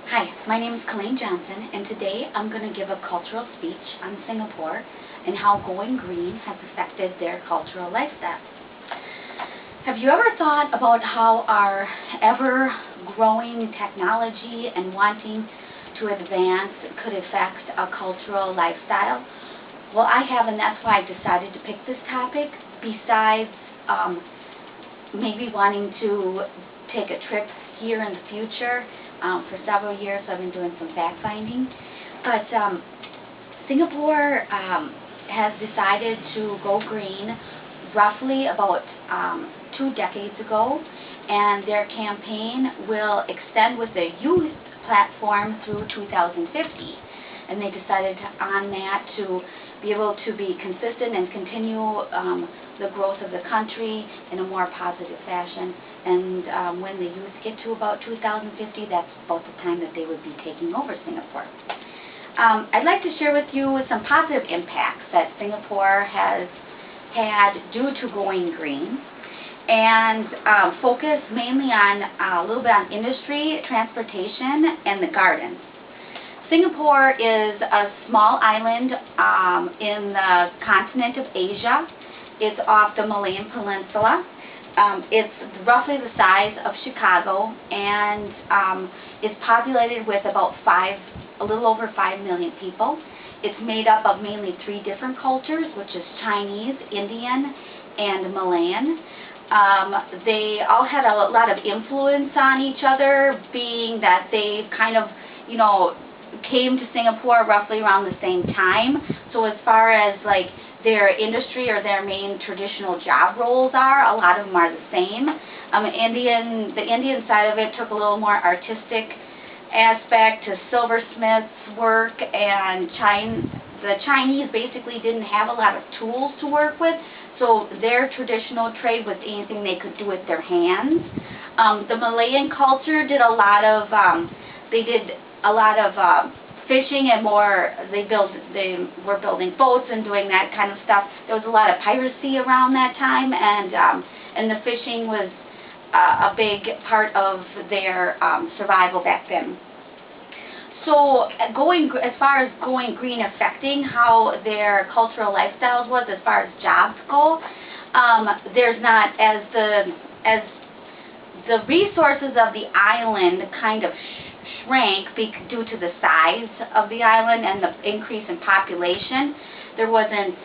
Hi, my name is Colleen Johnson, and today I'm going to give a cultural speech on Singapore and how going green has affected their cultural lifestyle. Have you ever thought about how our ever-growing technology and wanting to advance could affect a cultural lifestyle? Well, I have, and that's why I decided to pick this topic, besides maybe wanting to take a trip here in the future. For several years I've been doing some fact-finding, but Singapore has decided to go green roughly about 2 decades ago, and their campaign will extend with the youth platform through 2050, and they decided on that to be able to be consistent and continue the growth of the country in a more positive fashion. And when the youth get to about 2050, that's about the time that they would be taking over Singapore. I'd like to share with you some positive impacts that Singapore has had due to going green, and focus mainly on a little bit on industry, transportation, and the gardens. Singapore is a small island in the continent of Asia. It's off the Malayan Peninsula. It's roughly the size of Chicago, and it's populated with about a little over 5 million people. It's made up of mainly 3 different cultures, which is Chinese, Indian, and Malayan. They all had a lot of influence on each other, being that they kind of, came to Singapore roughly around the same time. So as far as like their industry or their main traditional job roles are, a lot of them are the same. The Indian side of it took a little more artistic aspect to silversmiths work, and the Chinese basically didn't have a lot of tools to work with, so their traditional trade was anything they could do with their hands. The Malayan culture did a lot of fishing, and they were building boats and doing that kind of stuff. There was a lot of piracy around that time, and the fishing was a big part of their survival back then. So as far as going green affecting how their cultural lifestyles was as far as jobs go, there's not, as the resources of the island kind of shrank due to the size of the island and the increase in population. There wasn't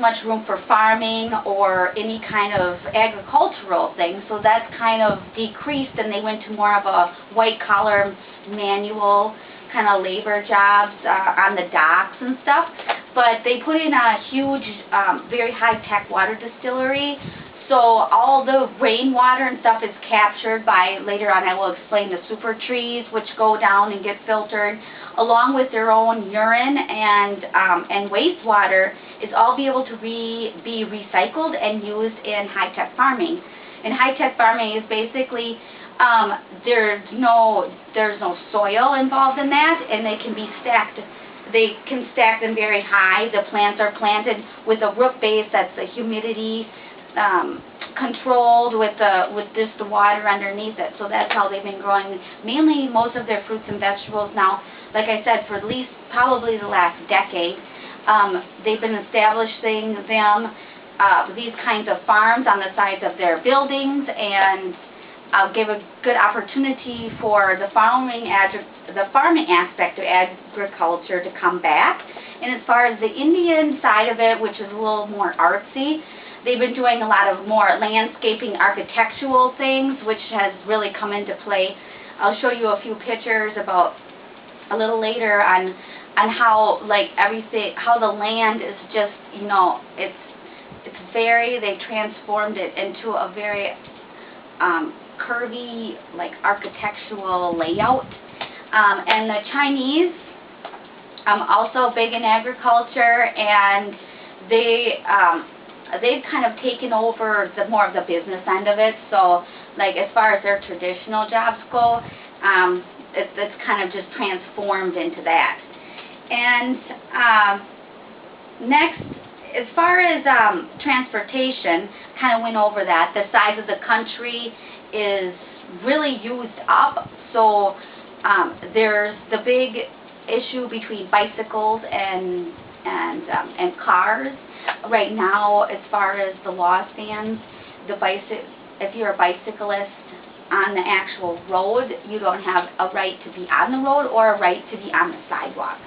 much room for farming or any kind of agricultural thing, so that kind of decreased, and they went to more of a white-collar, manual kind of labor jobs on the docks and stuff. But they put in a huge, very high-tech water distillery, so all the rainwater and stuff is captured by, later on I will explain, the super trees, which go down and get filtered, along with their own urine and wastewater, is all be able to be recycled and used in high-tech farming. And high-tech farming is basically, there's no soil involved in that, and they can be stacked. They can stack them very high. The plants are planted with a root base that's the humidity controlled with just the water underneath it. So that's how they've been growing mainly most of their fruits and vegetables now. Like I said, for at least probably the last decade, they've been establishing these kinds of farms on the sides of their buildings, and give a good opportunity for the farming aspect of agriculture to come back. And as far as the Indian side of it, which is a little more artsy, they've been doing a lot of more landscaping, architectural things, which has really come into play. I'll show you a few pictures about a little later on how how the land is just, they transformed it into a very curvy, architectural layout. And the Chinese, also big in agriculture, and they've kind of taken over more of the business end of it. So, as far as their traditional jobs go, it's kind of just transformed into that. And next, as far as transportation, kind of went over that. The size of the country is really used up, so There's the big issue between bicycles and cars. Right now, as far as the law stands, if you're a bicyclist on the actual road, you don't have a right to be on the road or a right to be on the sidewalk.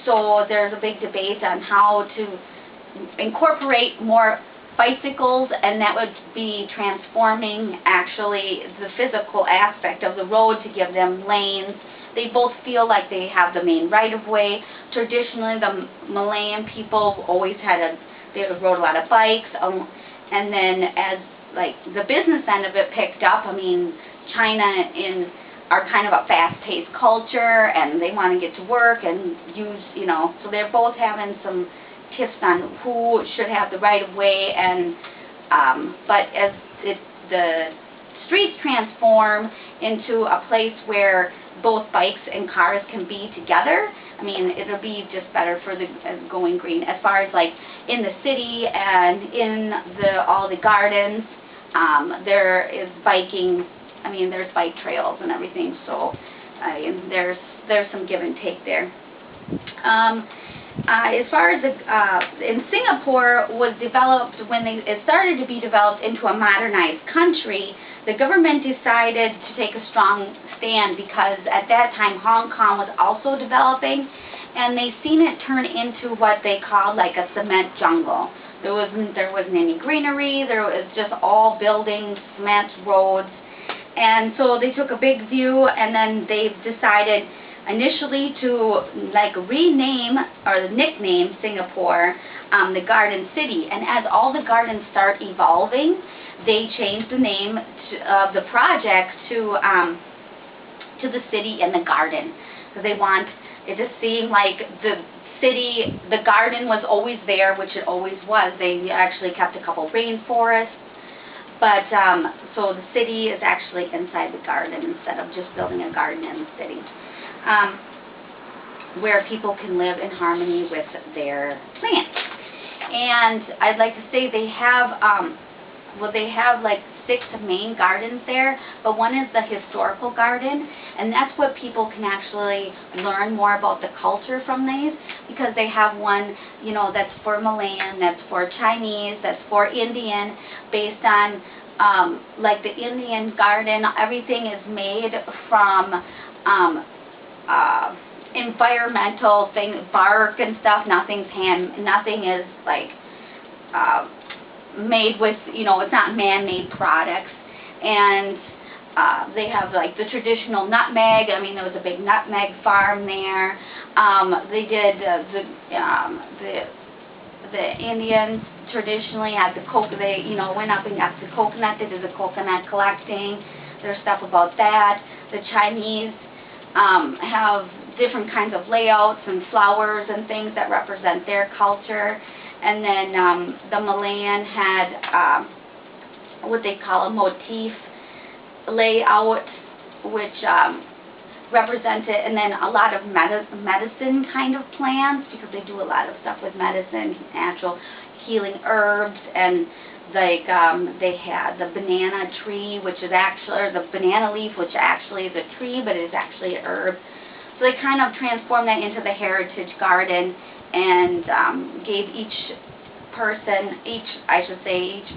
So there's a big debate on how to incorporate more bicycles, and that would be transforming actually the physical aspect of the road to give them lanes. They both feel like they have the main right-of-way. Traditionally, the Malayan people always they rode a lot of bikes, and then as like the business end of it picked up, I mean, China are kind of a fast-paced culture, and they want to get to work and use, so they're both having some tips on who should have the right-of-way, and but as the streets transform into a place where both bikes and cars can be together, I mean, it'll be just better for the going green. As far as like in the city and in all the gardens, there is biking. I mean, there's bike trails and everything. So there's some give and take there. As far as in Singapore was developed when it started to be developed into a modernized country, the government decided to take a strong stand because at that time Hong Kong was also developing, and they seen it turn into what they called like a cement jungle. There wasn't any greenery. There was just all buildings, cement roads, and so they took a big view, and then they decided initially to like rename or nickname Singapore the Garden City. And as all the gardens start evolving, they changed the name of the project to the city and the garden, because they want it to seem like the city, the garden was always there, which it always was. They actually kept a couple rainforests, but so the city is actually inside the garden instead of just building a garden in the city. Where people can live in harmony with their plants. And I'd like to say they have like 6 main gardens there, but one is the historical garden, and that's what people can actually learn more about the culture from these, because they have one, that's for Malayan, that's for Chinese, that's for Indian, based on like the Indian garden, everything is made from environmental things, bark and stuff. Nothing is like made with, it's not man-made products. And they have like the traditional nutmeg. I mean, there was a big nutmeg farm there. They did the Indians traditionally had the coconut. They went up and got the coconut. They did the coconut collecting. There's stuff about that. The Chinese have different kinds of layouts and flowers and things that represent their culture. And then the Malayan had what they call a motif layout, which represented, and then a lot of medicine kind of plants, because they do a lot of stuff with medicine, natural healing herbs, and like they had the banana tree, which is actually, or the banana leaf, which actually is a tree, but it is actually a herb. So they kind of transformed that into the heritage garden, and gave each person, each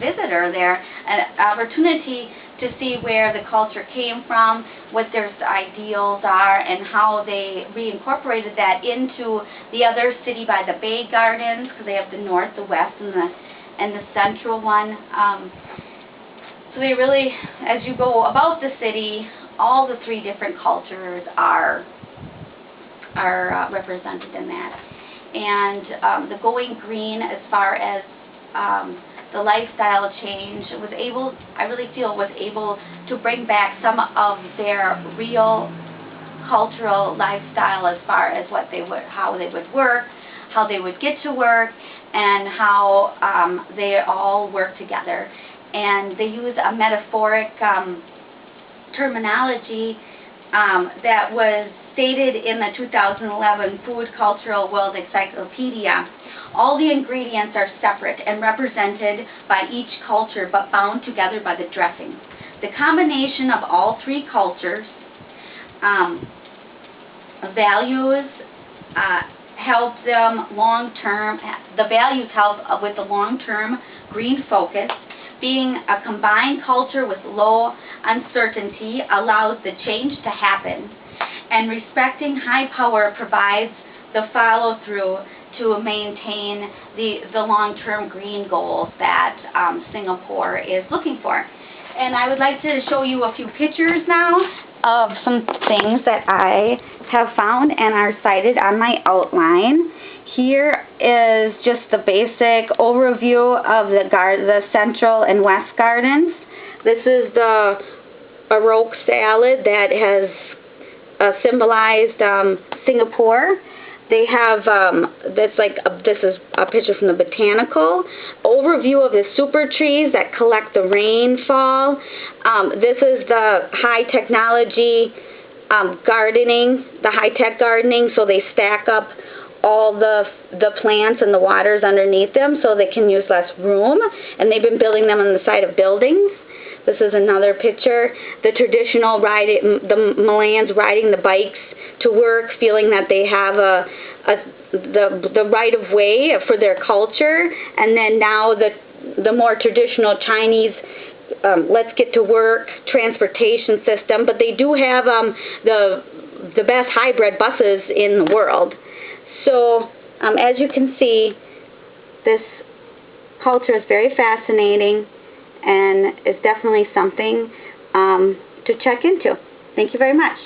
visitor there, an opportunity to see where the culture came from, what their ideals are, and how they reincorporated that into the other City by the Bay gardens, because they have the north, the west, and the central one. So they really, as you go about the city, all the 3 different cultures are represented in that. And the going green, as far as the lifestyle change, I really feel was able to bring back some of their real cultural lifestyle, as far as how they would work, how they would get to work, and how they all work together. And they use a metaphoric terminology that was stated in the 2011 Food Cultural World Encyclopedia. All the ingredients are separate and represented by each culture, but bound together by the dressing. The combination of all 3 cultures values help them long-term, the values help with the long-term green focus. Being a combined culture with low uncertainty allows the change to happen, and respecting high power provides the follow-through to maintain the long-term green goals that Singapore is looking for. And I would like to show you a few pictures now of some things that I have found and are cited on my outline. Here is just the basic overview of the Central and West Gardens. This is the Baroque salad that has symbolized Singapore. They have, this is a picture from the botanical. Overview of the super trees that collect the rainfall. This is the high technology gardening, the high-tech gardening, so they stack up all the plants and the waters underneath them so they can use less room, and they've been building them on the side of buildings. This is another picture. The traditional the Malayans riding the bikes to work, feeling that they have the right of way for their culture, and then now the more traditional Chinese let's get to work transportation system. But they do have the best hybrid buses in the world. So as you can see, this culture is very fascinating and is definitely something to check into. Thank you very much.